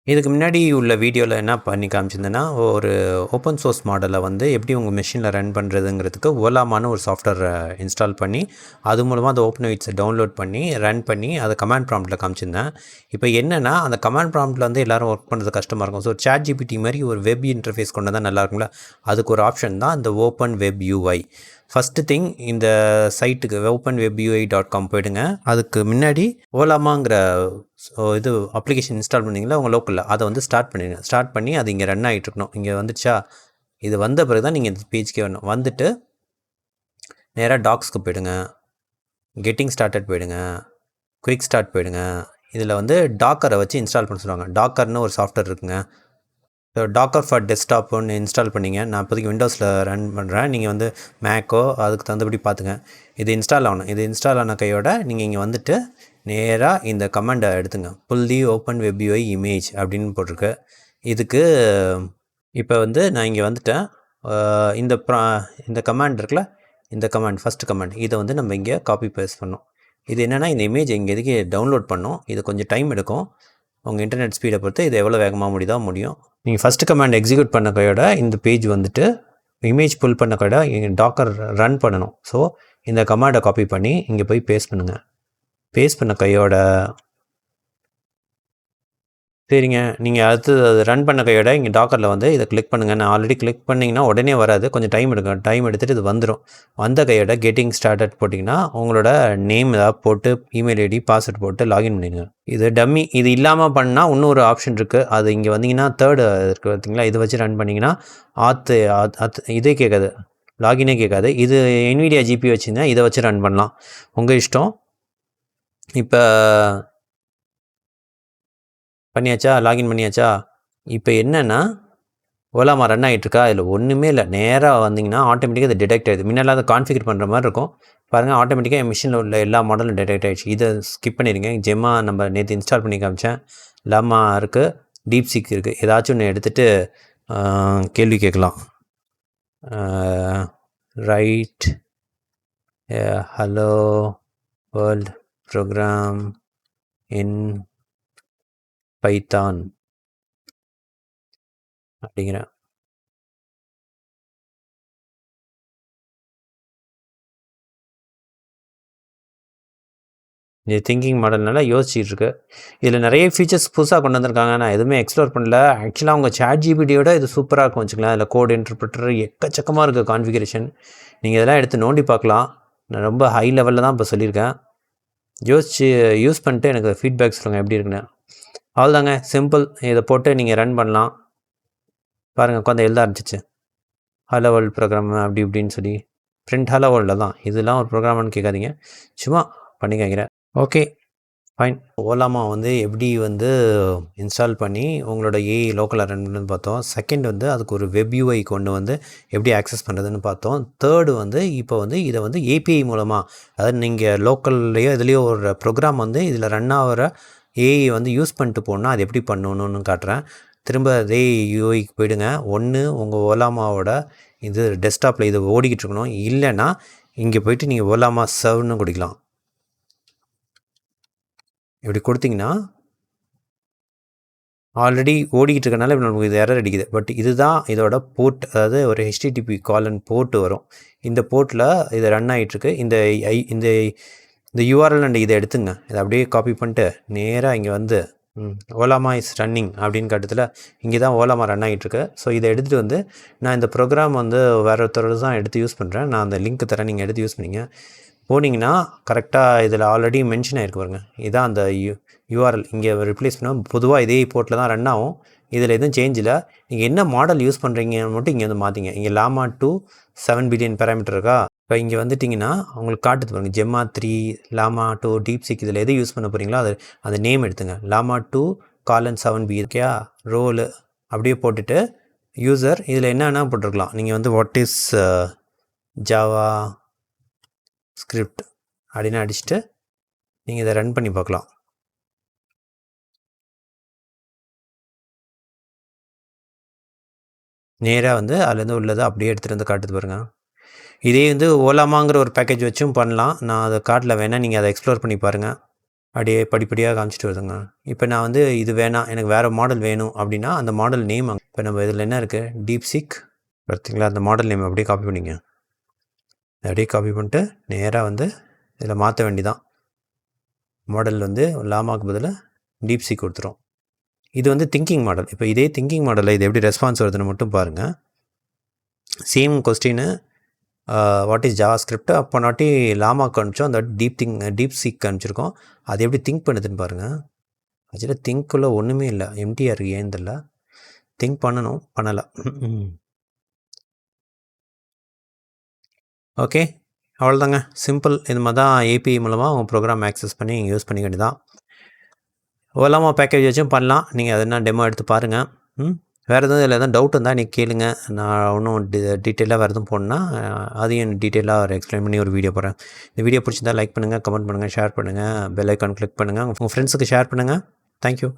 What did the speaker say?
இதுக்கு முன்னாடி உள்ள வீடியோவில் என்ன பண்ணி காமிச்சிருந்தேன்னா, ஒரு ஓப்பன் சோர்ஸ் மாடலை வந்து எப்படி உங்கள் மெஷினில் ரன் பண்ணுறதுங்கிறதுக்கு ஓலாமான்னு ஒரு சாஃப்ட்வேர் இன்ஸ்டால் பண்ணி, அது மூலமாக அந்த ஓப்பன் வெயிட்ஸை டவுன்லோட் பண்ணி, ரன் பண்ணி அதை கமாண்ட் ப்ராம்ப்ட்டில் காமிச்சிருந்தேன். இப்போ என்னென்னா, அந்த கமாண்ட் ப்ராம்ப்ட்டில் வந்து எல்லோரும் ஒர்க் பண்ணுறது கஷ்டமாக இருக்கும். ஸோ சாட் ஜிபிடி மாதிரி ஒரு வெப் இன்டர்ஃபேஸ் கொண்டு தான் நல்லாயிருக்குங்களா, அதுக்கு ஒரு ஆப்ஷன் தான் இந்த open web UI. First thing இந்த சைட்டுக்கு openwebui.com போய்டுங்க. அதுக்கு முன்னாடி ஓலாமாங்கிற இது அப்ளிகேஷன் இன்ஸ்டால் பண்ணிங்களா உங்கள் லோக்கலில், அதை வந்து ஸ்டார்ட் பண்ணிடுங்க. ஸ்டார்ட் பண்ணி அது இங்கே ரன் ஆகிட்ருக்கணும். இங்கே வந்துச்சா, இது வந்த பிறகு தான் நீங்கள் இந்த பேஜ்க்கே வரணும். வந்துட்டு நேராக டாக்ஸ்க்கு போய்டுங்க, கெட்டிங் ஸ்டார்டட் போய்டுங்க, குயிக் ஸ்டார்ட் போய்டுங்க. இதில் வந்து டாக்கரை வச்சு இன்ஸ்டால் பண்ண சொல்லுவாங்க. டாக்கர்னு ஒரு சாஃப்ட்வேர் இருக்குங்க. ஸோ டாக்கர் ஃபார் டெஸ்க்டாப் ஒன்று இன்ஸ்டால் பண்ணிங்க. நான் இப்போதைக்கு விண்டோஸில் ரன் பண்ணுறேன். நீங்கள் வந்து மேக்கோ அதுக்கு தகுந்தபடி பார்த்துங்க. இது இன்ஸ்டால் ஆகணும். இது இன்ஸ்டால் ஆன கையோட நீங்கள் இங்கே வந்துட்டு நேராக இந்த கமெண்டை எடுத்துங்க. புல்லி ஓப்பன் வெப் யூஐ இமேஜ் அப்படின்னு போட்டிருக்கு. இதுக்கு இப்போ வந்து நான் இங்கே வந்துட்டேன். இந்த கமாண்ட் இருக்குல்ல, இந்த கமாண்ட் ஃபஸ்ட்டு கமாண்ட், இதை வந்து நம்ம இங்கே காப்பி பேஸ்ட் பண்ணோம். இது என்னென்னா, இந்த இமேஜ் இங்கே எதுக்கு டவுன்லோட் பண்ணோம். இது கொஞ்சம் டைம் எடுக்கும். உங்கள் இன்டர்நெட் ஸ்பீடை பொறுத்து இது எவ்வளோ வேகமாக முடியும். நீங்கள் ஃபஸ்ட்டு கமாண்ட் எக்ஸிக்யூட் பண்ண கையோட இந்த பேஜ் வந்துட்டு இமேஜ் புல் பண்ண கையோட டாக்கர் ரன் பண்ணணும். ஸோ இந்த கமாண்டை காப்பி பண்ணி இங்கே போய் பேஸ்ட் பண்ணுங்கள். பேஸ்ட் பண்ண கையோட சரிங்க, நீங்கள் அடுத்து அது ரன் பண்ண கையோட இங்கே டாக்கரில் வந்து இதை கிளிக் பண்ணுங்கள். நான் ஆல்ரெடி கிளிக் பண்ணிங்கன்னா உடனே வராது, கொஞ்சம் டைம் எடுக்கும். டைம் எடுத்துகிட்டு இது வந்துடும். வந்த கையோட கெட்டிங் ஸ்டார்டட் போட்டிங்கன்னா உங்களோட நேம் ஏதாவது போட்டு, இமெயில் ஐடி, பாஸ்வேர்ட் போட்டு லாகின் பண்ணிடுங்க. இது டம்மி. இது இல்லாமல் பண்ணால் இன்னொரு ஆப்ஷன் இருக்குது. அது இங்கே வந்தீங்கன்னா தேர்டு இருக்குது பார்த்தீங்களா, இதை வச்சு ரன் பண்ணிங்கன்னா இதே கேட்காது, லாகினே கேட்காது. இது NVIDIA GPU வச்சுருந்தா இதை வச்சு ரன் பண்ணலாம், உங்கள் இஷ்டம். இப்போ பண்ணியாச்சா, லாகின் பண்ணியாச்சா. இப்போ என்னென்னா, ஓலாமா ரன் ஆகிட்டுருக்கா, இதில் ஒன்றுமே இல்லை. நேராக வந்தீங்கன்னா ஆட்டோமேட்டிக்காக அது டிடெக்ட் ஆகிடுது. முன்னெல்லாம் அதை கான்ஃபிகர் பண்ணுற மாதிரி இருக்கும். பாருங்கள், ஆட்டோமேட்டிக்காக என் மிஷினில் உள்ள எல்லா மாடலும் டிடெக்ட் ஆகிடுச்சு. இதை ஸ்கிப் பண்ணிடுங்க. ஜெம்மா நம்ம நேற்று இன்ஸ்டால் பண்ணி காமிச்சேன். லாமா இருக்குது, டீப்சீக் இருக்குது. ஏதாச்சும் ஒன்று எடுத்துகிட்டு கேள்வி கேட்கலாம். Right hello world program in python அப்படிங்கிற இந்த திங்கிங் மாடல்னால யோசிச்சுட்டு இருக்கு. இதில் நிறைய ஃபீச்சர்ஸ் புதுசாக கொண்டு வந்திருக்காங்க. நான் எதுவுமே எக்ஸ்ப்ளோர் பண்ணல. ஆக்சுவலாக அவங்க சாட் ஜிபிடியோட இது சூப்பராக இருக்கும் வச்சுக்கலாம். அதில் கோட் இன்டர்பிரிட்டர் எக்கச்சக்கமாக இருக்குது கான்ஃபிகரேஷன். நீங்கள் இதெல்லாம் எடுத்து நோண்டி பார்க்கலாம். நான் ரொம்ப ஹை லெவலில் தான் இப்போ சொல்லியிருக்கேன். யோசிச்சு யூஸ் பண்ணிட்டு எனக்கு ஃபீட்பேக் சொல்லுங்கள் எப்படி இருக்குன்னு. அவ்வளோதாங்க, சிம்பிள். இதை போட்டு நீங்கள் ரன் பண்ணலாம். பாருங்கள், உட்காந்து எழுத ஆரம்பிச்சிச்சு. ஹலோ வேர்ல்டு ப்ரோக்ராம் அப்படி இப்படின்னு சொல்லி பிரிண்ட் ஹலோ வேர்ல்டில் தான். இதெல்லாம் ஒரு ப்ரோக்ராம்னு கேட்காதீங்க, சும்மா பண்ணி கேட்குறேன். Okay, fine. ஓலாமா வந்து எப்படி வந்து இன்ஸ்டால் பண்ணி உங்களோட ஏஐ லோக்கலில் ரன் பண்ணுன்னு பார்த்தோம். செகண்ட் வந்து அதுக்கு ஒரு வெப் யூஐ கொண்டு வந்து எப்படி ஆக்சஸ் பண்ணுறதுன்னு பார்த்தோம். தேர்டு வந்து இப்போ வந்து இதை வந்து ஏபிஐ மூலமாக, அதாவது நீங்கள் லோக்கல்லையோ இதுலேயோ ஒரு ப்ரோக்ராம் வந்து இதில் ரன் ஆகிற ஏஐ வந்து யூஸ் பண்ணிட்டு போனால் அது எப்படி பண்ணணுன்னு காட்டுறேன். திரும்ப அதே யூஐக்கு போயிடுங்க. ஒன்று உங்கள் ஓலாமாவோட இது டெஸ்க்டாப்பில் இது ஓடிக்கிட்டு இருக்கணும். இல்லைன்னா இங்கே போய்ட்டு நீங்கள் ஓலாமா சர்வ்னு கொடுக்கலாம். இப்படி கொடுத்தீங்கன்னா ஆல்ரெடி ஓடிக்கிட்டு இருக்கனால இப்போ நமக்கு இது எரர் அடிக்குது. பட் இதுதான் இதோட போர்ட், அதாவது ஒரு HTTP போர்ட்டு வரும். இந்த போர்ட்டில் இது ரன் ஆகிட்டுருக்கு. இந்த URL அண்ட் இதை எடுத்துங்க. இதை அப்படியே காப்பி பண்ணிட்டு நேராக இங்கே வந்து ஓலாமா இஸ் ரன்னிங் அப்படின்னு காட்டுதில், இங்கே தான் ஓலாமா ரன் ஆகிட்டுருக்கு. ஸோ இதை எடுத்துகிட்டு வந்து நான் இந்த ப்ரோக்ராம் வந்து வேறு ஒருத்தர் தான் எடுத்து யூஸ் பண்ணுறேன். நான் அந்த லிங்க் தரேன், நீங்கள் எடுத்து யூஸ் பண்ணிங்க. போனீங்கன்னா கரெக்டாக இதில் ஆல்ரெடி மென்ஷன் ஆகிருக்கு பாருங்க. இதுதான் அந்த URL. இங்கே ரிப்ளேஸ் பண்ணால் பொதுவாக இதே போர்ட்டில் தான் ரன் ஆகும். இதில் எதுவும் சேஞ்ச் இல்லை. நீங்கள் என்ன மாடல் யூஸ் பண்ணுறீங்கன்னு மட்டும் இங்கே வந்து மாற்றிங்க. இங்கே லாமா 2 7 பில்லியன் பேராமீட்டர் இருக்கா. இப்போ இங்கே வந்துட்டிங்கன்னா உங்களுக்கு காட்டுது பாருங்கள், ஜெம்மா 3, லாமா 2, டீப்சீக். இதில் எது யூஸ் பண்ண போகிறீங்களோ அது அந்த நேம் எடுத்துங்க. லாமா 2:7B ஓகேயா. ரோலு அப்படியே போட்டுட்டு யூசர் இதில் என்னென்னா போட்டிருக்கலாம். நீங்கள் வந்து வாட் இஸ் ஜாவா ஸ்கிரிப்ட் அப்படின்னு அடிச்சுட்டு நீங்கள் இதை ரன் பண்ணி பார்க்கலாம். நேராக வந்து அதுலேருந்து உள்ளதை அப்படியே எடுத்துகிட்டு வந்து காட்டுது பாருங்கள். இதே வந்து ஓலாமாங்கிற ஒரு பேக்கேஜ் வச்சும் பண்ணலாம். நான் அதை காட்டல, வேணால் நீங்கள் அதை எக்ஸ்ப்ளோர் பண்ணி பாருங்கள். அப்படியே படிப்படியாக காமிச்சிட்டு வருதுங்க. இப்போ நான் வந்து இது வேணாம், எனக்கு வேறு மாடல் வேணும் அப்படின்னா அந்த மாடல் நேம் இப்போ நம்ம இதில் என்ன இருக்குது, டீப்சீக் பார்த்தீங்களா, அந்த மாடல் நேம் அப்படியே காப்பி பண்ணிங்க. அப்படியே காப்பி பண்ணிட்டு நேராக வந்து இதில் மாற்ற வேண்டிதான். மாடல் வந்து லாமாக்கு பதிலாக டீப்சீக் கொடுத்துரும். இது வந்து திங்கிங் மாடல். இப்போ இதே திங்கிங் மாடலில் இது எப்படி ரெஸ்பான்ஸ் வருதுன்னு மட்டும் பாருங்கள். சேம் கொஸ்டின்னு வாட் இஸ் ஜாவா ஸ்கிரிப்ட் அப்போ நாட்டி லாமாக்கு அனுப்பிச்சோம், அந்த டீப்சீக் அனுப்பிச்சிருக்கோம். அது எப்படி திங்க் பண்ணுதுன்னு பாருங்கள். ஆக்சுவலாக திங்க்குள்ளே ஒன்றுமே இல்லை, எம்டியாக இருக்குது. ஏன் தெரியல, திங்க் பண்ணணும், பண்ணலை. ஓகே, அவ்வளோதாங்க, சிம்பிள். இது மாதிரி தான் ஏபிஐ மூலமாக உங்கள் ப்ரோக்ராம் ஆக்சஸ் பண்ணி நீங்கள் யூஸ் பண்ணிக்கிட்டு தான். ஓலாமா பேக்கேஜ் வச்சும் பண்ணலாம். நீங்கள் அது என்ன டெமோ எடுத்து பாருங்கள். வேறு எதுவும் இதில் எதுவும் டவுட் இருந்தால் நீங்கள் கேளுங்க. நான் இன்னும் டீட்டெயிலாக வேறு எதுவும் போடணுன்னா அதையும் டீட்டெயிலாக ஒரு எக்ஸ்பிளைன் பண்ணி ஒரு வீடியோ போடுறேன். இந்த வீடியோ பிடிச்சிருந்தா லைக் பண்ணுங்கள், கமெண்ட் பண்ணுங்கள், ஷேர் பண்ணுங்கள், பெல் ஐக்கான் கிளிக் பண்ணுங்கள், உங்கள் ஃப்ரெண்ட்ஸுக்கு ஷேர் பண்ணுங்கள். தேங்க்யூ.